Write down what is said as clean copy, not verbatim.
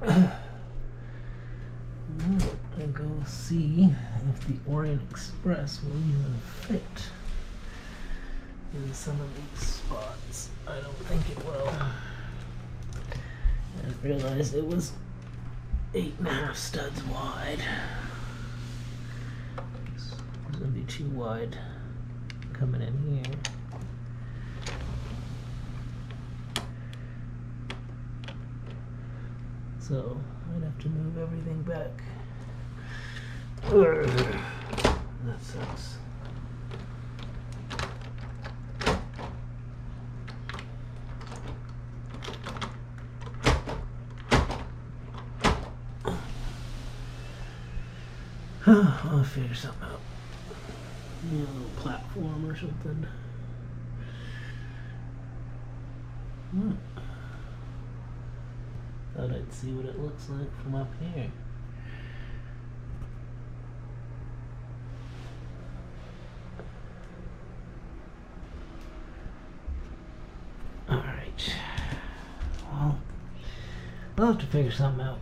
I go see if the Orient Express will even fit in some of these spots. I don't think it will. I realized it was 8.5 studs wide. It's gonna be too wide coming in here. So I'd have to move everything back. That sucks. I'll figure something out. Maybe a little platform or something. Thought I'd see what it looks like from up here. Alright. Well, I'll have to figure something out.